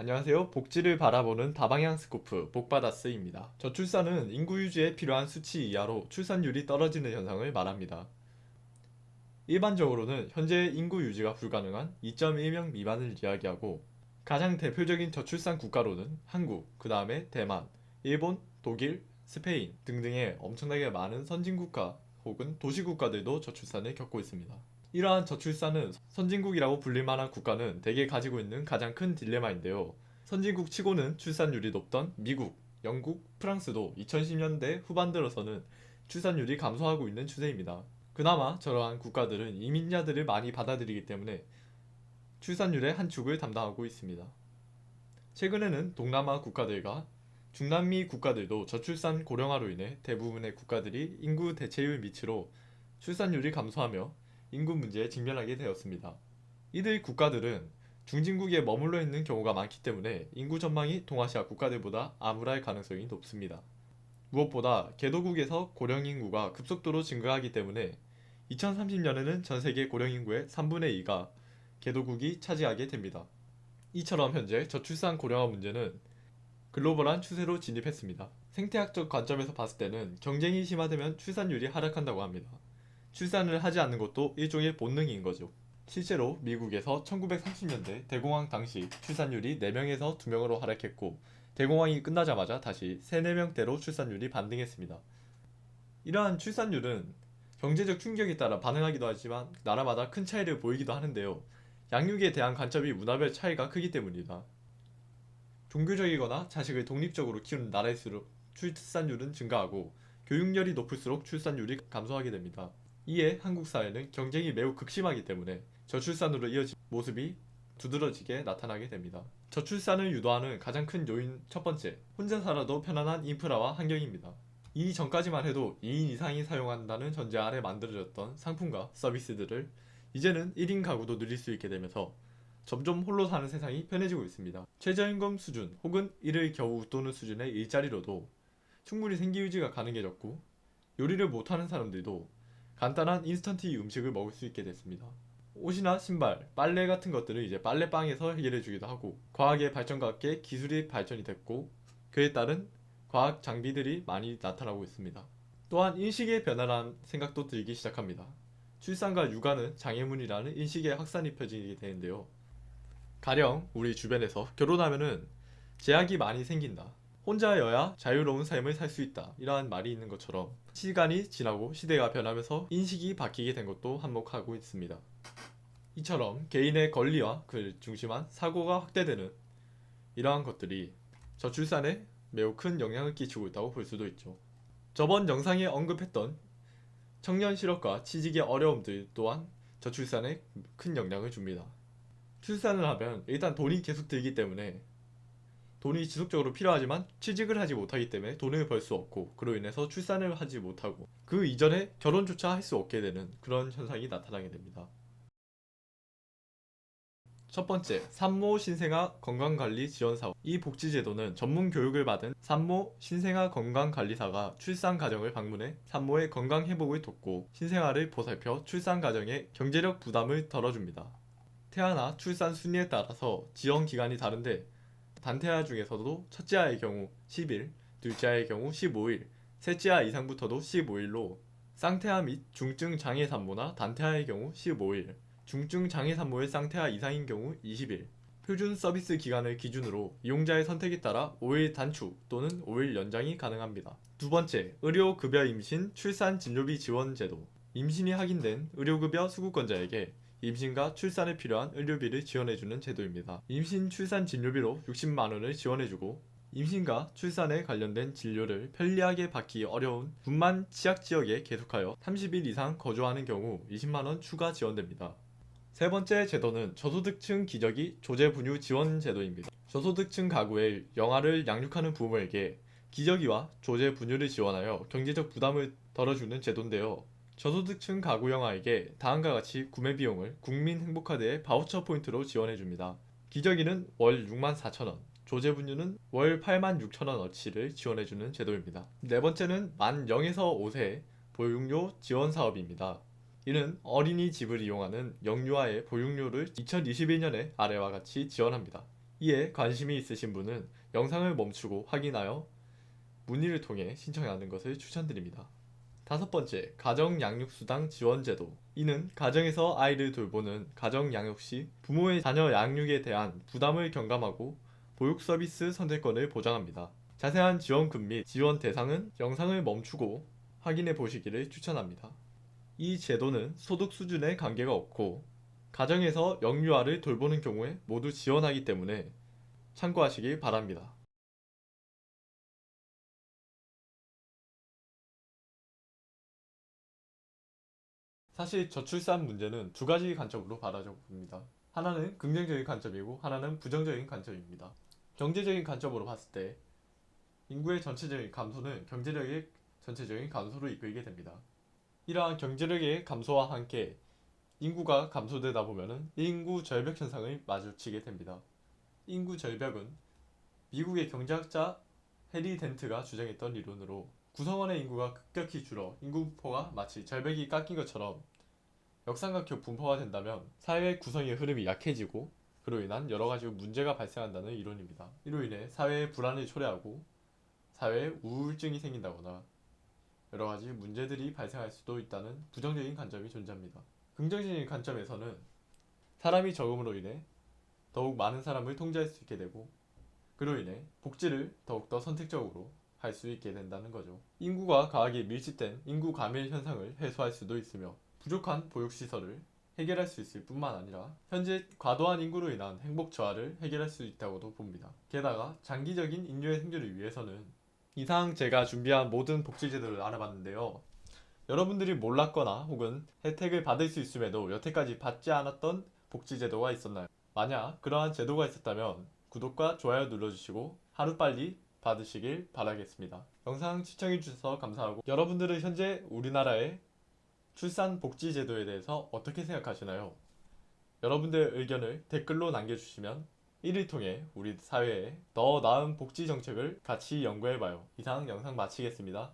안녕하세요. 복지를 바라보는 다방향 스코프 복바다스입니다. 저출산은 인구 유지에 필요한 수치 이하로 출산율이 떨어지는 현상을 말합니다. 일반적으로는 현재 인구 유지가 불가능한 2.1명 미만을 이야기하고, 가장 대표적인 저출산 국가로는 한국, 그 다음에 대만, 일본, 독일, 스페인 등등의 엄청나게 많은 선진국가 혹은 도시국가들도 저출산을 겪고 있습니다. 이러한 저출산은 선진국이라고 불릴 만한 국가는 대개 가지고 있는 가장 큰 딜레마인데요. 선진국 치고는 출산율이 높던 미국, 영국, 프랑스도 2010년대 후반 들어서는 출산율이 감소하고 있는 추세입니다. 그나마 저러한 국가들은 이민자들을 많이 받아들이기 때문에 출산율의 한 축을 담당하고 있습니다. 최근에는 동남아 국가들과 중남미 국가들도 저출산 고령화로 인해 대부분의 국가들이 인구 대체율 밑으로 출산율이 감소하며 인구 문제에 직면하게 되었습니다. 이들 국가들은 중진국에 머물러 있는 경우가 많기 때문에 인구 전망이 동아시아 국가들보다 암울할 가능성이 높습니다. 무엇보다 개도국에서 고령 인구가 급속도로 증가하기 때문에 2030년에는 전 세계 고령 인구의 3분의 2가 개도국이 차지하게 됩니다. 이처럼 현재 저출산 고령화 문제는 글로벌한 추세로 진입했습니다. 생태학적 관점에서 봤을 때는 경쟁이 심화되면 출산율이 하락한다고 합니다. 출산을 하지 않는 것도 일종의 본능인 거죠. 실제로 미국에서 1930년대 대공황 당시 출산율이 4명에서 2명으로 하락했고, 대공황이 끝나자마자 다시 3, 4명대로 출산율이 반등했습니다. 이러한 출산율은 경제적 충격에 따라 반응하기도 하지만 나라마다 큰 차이를 보이기도 하는데요. 양육에 대한 관점이 문화별 차이가 크기 때문이다. 종교적이거나 자식을 독립적으로 키우는 나라일수록 출산율은 증가하고, 교육열이 높을수록 출산율이 감소하게 됩니다. 이에 한국 사회는 경쟁이 매우 극심하기 때문에 저출산으로 이어진 모습이 두드러지게 나타나게 됩니다. 저출산을 유도하는 가장 큰 요인 첫 번째, 혼자 살아도 편안한 인프라와 환경입니다. 이 전까지만 해도 2인 이상이 사용한다는 전제 아래 만들어졌던 상품과 서비스들을 이제는 1인 가구도 누릴 수 있게 되면서 점점 홀로 사는 세상이 편해지고 있습니다. 최저임금 수준 혹은 이를 겨우 웃도는 수준의 일자리로도 충분히 생계유지가 가능해졌고, 요리를 못하는 사람들도 간단한 인스턴트 음식을 먹을 수 있게 됐습니다. 옷이나 신발, 빨래 같은 것들은 이제 빨래방에서 해결해주기도 하고, 과학의 발전과 함께 기술이 발전이 됐고, 그에 따른 과학 장비들이 많이 나타나고 있습니다. 또한 인식의 변화라는 생각도 들기 시작합니다. 출산과 육아는 장애물이라는 인식의 확산이 펴지게 되는데요. 가령 우리 주변에서 결혼하면은 제약이 많이 생긴다, 혼자여야 자유로운 삶을 살 수 있다, 이러한 말이 있는 것처럼 시간이 지나고 시대가 변하면서 인식이 바뀌게 된 것도 한몫하고 있습니다. 이처럼 개인의 권리와 그를 중심한 사고가 확대되는 이러한 것들이 저출산에 매우 큰 영향을 끼치고 있다고 볼 수도 있죠. 저번 영상에 언급했던 청년 실업과 취직의 어려움들 또한 저출산에 큰 영향을 줍니다. 출산을 하면 일단 돈이 계속 들기 때문에, 돈이 지속적으로 필요하지만 취직을 하지 못하기 때문에 돈을 벌 수 없고, 그로 인해서 출산을 하지 못하고 그 이전에 결혼조차 할 수 없게 되는 그런 현상이 나타나게 됩니다. 첫 번째, 산모 신생아 건강관리 지원사업. 이 복지제도는 전문 교육을 받은 산모 신생아 건강관리사가 출산 가정을 방문해 산모의 건강 회복을 돕고 신생아를 보살펴 출산 가정의 경제력 부담을 덜어줍니다. 태아나 출산 순위에 따라서 지원 기간이 다른데, 단태아 중에서도 첫째 아의 경우 10일, 둘째 아의 경우 15일, 셋째 아 이상부터도 15일로, 쌍태아 및 중증 장애 산모나 단태아의 경우 15일, 중증 장애 산모의 쌍태아 이상인 경우 20일, 표준 서비스 기간을 기준으로 이용자의 선택에 따라 5일 단축 또는 5일 연장이 가능합니다. 두 번째, 의료급여 임신 출산 진료비 지원 제도. 임신이 확인된 의료급여 수급권자에게 임신과 출산에 필요한 의료비를 지원해주는 제도입니다. 임신 출산 진료비로 60만원을 지원해주고, 임신과 출산에 관련된 진료를 편리하게 받기 어려운 분만 취약지역에 계속하여 30일 이상 거주하는 경우 20만원 추가 지원됩니다. 세 번째 제도는 저소득층 기저귀 조제분유 지원 제도입니다. 저소득층 가구의 영아를 양육하는 부모에게 기저귀와 조제분유를 지원하여 경제적 부담을 덜어주는 제도인데요. 저소득층 가구 영아에게 다음과 같이 구매 비용을 국민행복카드의 바우처 포인트로 지원해줍니다. 기저귀는 월 64,000원, 조제분유는 월 86,000원어치를 지원해주는 제도입니다. 네 번째는 만 0에서 5세 보육료 지원 사업입니다. 이는 어린이집을 이용하는 영유아의 보육료를 2021년에 아래와 같이 지원합니다. 이에 관심이 있으신 분은 영상을 멈추고 확인하여 문의를 통해 신청하는 것을 추천드립니다. 다섯 번째, 가정양육수당 지원제도. 이는 가정에서 아이를 돌보는 가정양육 시 부모의 자녀 양육에 대한 부담을 경감하고 보육 서비스 선택권을 보장합니다. 자세한 지원금 및 지원 대상은 영상을 멈추고 확인해 보시기를 추천합니다. 이 제도는 소득 수준에 관계가 없고 가정에서 영유아를 돌보는 경우에 모두 지원하기 때문에 참고하시길 바랍니다. 사실 저출산 문제는 두 가지 관점으로 바라봅니다. 하나는 긍정적인 관점이고 하나는 부정적인 관점입니다. 경제적인 관점으로 봤을 때 인구의 전체적인 감소는 경제력의 전체적인 감소로 이끌게 됩니다. 이러한 경제력의 감소와 함께 인구가 감소되다 보면 인구 절벽 현상을 마주치게 됩니다. 인구 절벽은 미국의 경제학자 해리 덴트가 주장했던 이론으로 구성원의 인구가 급격히 줄어 인구 분포가 마치 절벽이 깎인 것처럼 역삼각형 분포가 된다면 사회 구성의 흐름이 약해지고 그로 인한 여러 가지 문제가 발생한다는 이론입니다. 이로 인해 사회의 불안을 초래하고 사회에 우울증이 생긴다거나 여러 가지 문제들이 발생할 수도 있다는 부정적인 관점이 존재합니다. 긍정적인 관점에서는 사람이 적음으로 인해 더욱 많은 사람을 통제할 수 있게 되고 그로 인해 복지를 더욱더 선택적으로 할 수 있게 된다는 거죠. 인구가 과하게 밀집된 인구 가밀 현상을 해소할 수도 있으며 부족한 보육시설을 해결할 수 있을 뿐만 아니라 현재 과도한 인구로 인한 행복 저하를 해결할 수 있다고도 봅니다. 게다가 장기적인 인류의 생존을 위해서는 이상 제가 준비한 모든 복지제도를 알아봤는데요. 여러분들이 몰랐거나 혹은 혜택을 받을 수 있음에도 여태까지 받지 않았던 복지제도가 있었나요? 만약 그러한 제도가 있었다면 구독과 좋아요 눌러주시고 하루빨리 받으시길 바라겠습니다. 영상 시청해주셔서 감사하고 여러분들은 현재 우리나라의 출산 복지 제도에 대해서 어떻게 생각하시나요? 여러분들의 의견을 댓글로 남겨주시면 이를 통해 우리 사회에 더 나은 복지 정책을 같이 연구해봐요. 이상 영상 마치겠습니다.